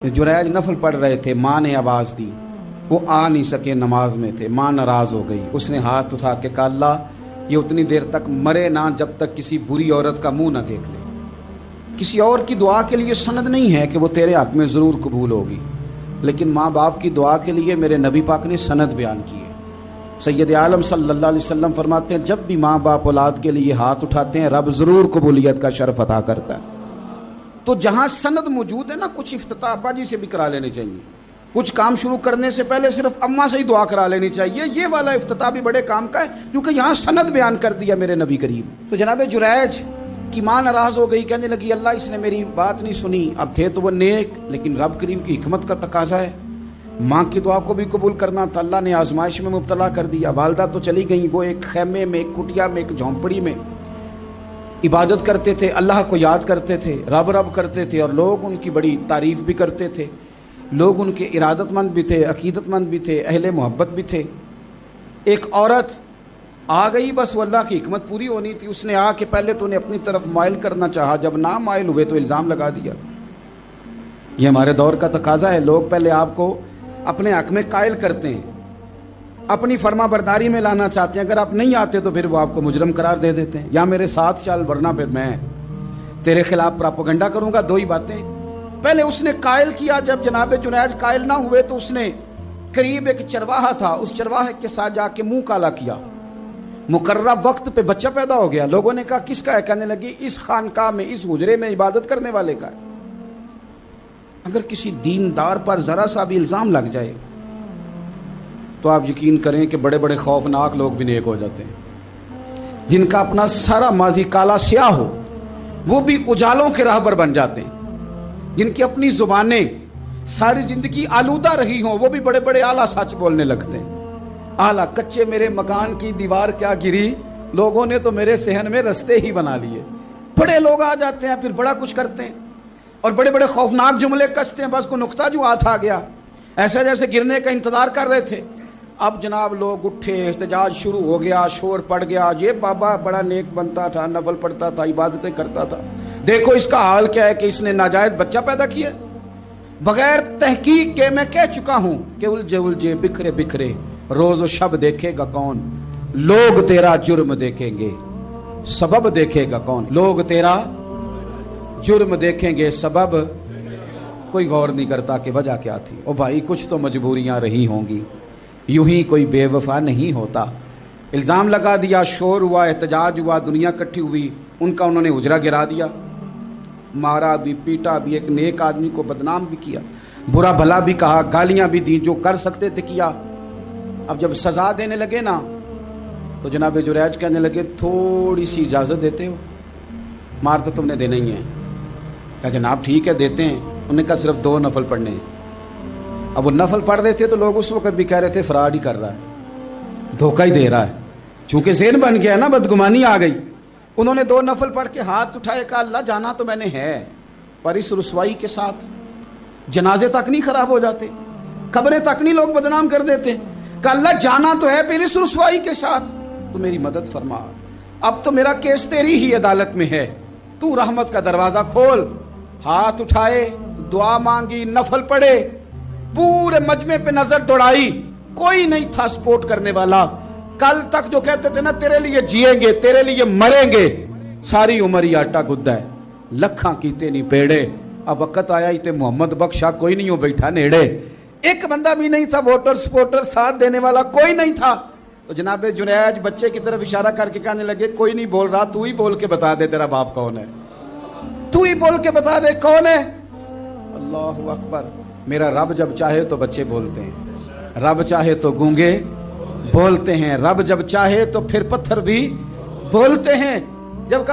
जुरैज नफल पढ़ रहे थे, माँ ने आवाज़ दी, वो आ नहीं सके, नमाज में थे, माँ नाराज़ हो गई। उसने हाथ उठा के कहा, अल्लाह ये उतनी देर तक मरे ना जब तक किसी बुरी औरत का मुंह ना देख ले। किसी और की दुआ के लिए सनद नहीं है कि वो तेरे हक में ज़रूर कबूल होगी, लेकिन माँ बाप की दुआ के लिए मेरे नबी पाक ने सनद बयान की है। सैयद आलम सल्लल्लाहु अलैहि वसल्लम फरमाते हैं, जब भी माँ बाप औलाद के लिए हाथ उठाते हैं रब ज़रूर कबूलियत का शर्फ अता करता है। तो जहाँ सनद मौजूद है ना, कुछ इफ्तिताह अब्बा जी से भी करा लेने चाहिए, कुछ काम शुरू करने से पहले सिर्फ अम्मा से ही दुआ करा लेनी चाहिए। ये वाला इफ्तिताह भी बड़े काम का है, क्योंकि यहाँ सनद बयान कर दिया मेरे नबी करीम। तो जनाब जुरैज की माँ नाराज़ हो गई, कहने लगी अल्लाह इसने मेरी बात नहीं सुनी। अब थे तो वो नेक, लेकिन रब करीम की हिकमत का तकाजा है, माँ की दुआ को भी कबूल करना था। अल्लाह ने आजमाइश में मुब्तला कर दिया। वालदा तो चली गई, वो एक खैमे में, एक कुटिया में, एक झोंपड़ी में इबादत करते थे, अल्लाह को याद करते थे, रब रब करते थे, और लोग उनकी बड़ी तारीफ़ भी करते थे। लोग उनके इरादतमंद भी थे, अकीदतमंद भी थे, अहले मोहब्बत भी थे। एक औरत आ गई, बस वो अल्लाह की हिकमत पूरी होनी थी। उसने आके पहले तो उन्हें अपनी तरफ माइल करना चाहा, जब ना माइल हुए तो इल्ज़ाम लगा दिया। ये हमारे दौर का तकाजा है, लोग पहले आपको अपने हक में कायल करते हैं, अपनी फर्मा बरदारी में लाना चाहते हैं। अगर आप नहीं आते तो फिर वो आपको मुजरम करार दे देते हैं, या मेरे साथ चल वरना फिर मैं तेरे खिलाफ प्रोपेगेंडा करूंगा। दो ही बातें। पहले उसने कायल किया, जब जनाब जुनैज कायल ना हुए तो उसने करीब एक चरवाहा था, उस चरवाहे के साथ जाके मुंह काला किया। मुकर्रर वक्त पे बच्चा पैदा हो गया। लोगों ने कहा किसका है? कहने लगी इस खानकाह में, इस हुजरे में इबादत करने वाले का है। अगर किसी दीनदार पर जरा सा भी इल्ज़ाम लग जाए तो आप यकीन करें कि बड़े बड़े खौफनाक लोग भी नेक हो जाते हैं। जिनका अपना सारा माजी काला स्याह हो वो भी उजालों के राहबर बन जाते हैं। जिनकी अपनी जुबानें सारी जिंदगी आलूदा रही हों वो भी बड़े बड़े आला सच बोलने लगते हैं। आला कच्चे मेरे मकान की दीवार क्या गिरी, लोगों ने तो मेरे सेहन में रस्ते ही बना लिए। बड़े लोग आ जाते हैं, फिर बड़ा कुछ करते हैं और बड़े बड़े खौफनाक जुमले कसते हैं। बस को नुक्ता जो हाथ आ गया, ऐसे जैसे गिरने का इंतजार कर रहे थे। अब जनाब लोग उठे, एहतजाज शुरू हो गया, शोर पड़ गया। ये बाबा बड़ा नेक बनता था, नफल पढ़ता था, इबादतें करता था, देखो इसका हाल क्या है कि इसने नाजायज बच्चा पैदा किया। बगैर तहकीक के मैं कह चुका हूं कि उलझे उलझे बिखरे बिखरे रोज शब देखेगा कौन, लोग तेरा जुर्म देखेंगे सबब देखेगा कौन। लोग तेरा जुर्म देखेंगे सबब, कोई गौर नहीं करता कि वजह क्या थी। ओ भाई कुछ तो मजबूरियां रही होंगी, यूं ही कोई बेवफा नहीं होता। इल्ज़ाम लगा दिया, शोर हुआ, एहतजाज हुआ, दुनिया इकट्ठी हुई, उनका उन्होंने उजरा गिरा दिया, मारा भी, पीटा भी, एक नेक आदमी को बदनाम भी किया, बुरा भला भी कहा, गालियां भी दी, जो कर सकते थे किया। अब जब सज़ा देने लगे ना तो जनाब जुरैज कहने लगे थोड़ी सी इजाज़त देते हो, मार तो तुमने देना ही है। कहा जनाब ठीक है देते हैं। उन्होंने कहा सिर्फ 2 नफल पढ़ने हैं। अब वो नफल पढ़ रहे थे तो लोग उस वक्त भी कह रहे थे फराड ही कर रहा है, धोखा ही दे रहा है, चूंकि ज़हन बन गया ना, बदगुमानी आ गई। उन्होंने 2 नफल पढ़ के हाथ उठाए, कहा अल्लाह जाना तो मैंने है, पर इस रुसवाई के साथ जनाजे तक नहीं खराब हो जाते, कब्रें तक नहीं लोग बदनाम कर देते। कहा अल्लाह जाना तो है, फिर इस रुसवाई के साथ तो मेरी मदद फरमा। अब तो मेरा केस तेरी ही अदालत में है, तू रहमत का दरवाजा खोल। हाथ उठाए, दुआ मांगी, नफल पढ़े, पूरे मजमे पे नजर दौड़ाई, कोई नहीं था सपोर्ट करने वाला। कल तक जो कहते थे ना तेरे लिए जिएंगे, तेरे लिए मरेंगे, सारी उम्र ही आटा गुद्दा है, लखा कीते नहीं पेड़े। अब वक्त आया ही ते मोहम्मद बख्शा कोई नहीं हो बैठा नेड़े। एक बंदा भी नहीं था, वोटर सपोर्टर साथ देने वाला कोई नहीं था। तो जनाब जुनैज बच्चे की तरफ इशारा करके कहने लगे कोई नहीं बोल रहा, तू ही बोल के बता दे तेरा बाप कौन है, तू ही बोल के बता दे कौन है। अल्लाहु अकबर। मेरा रब जब चाहे तो बच्चे बोलते हैं, रब चाहे तो गूंगे बोलते हैं, रब जब चाहे तो फिर पत्थर भी बोलते हैं। जब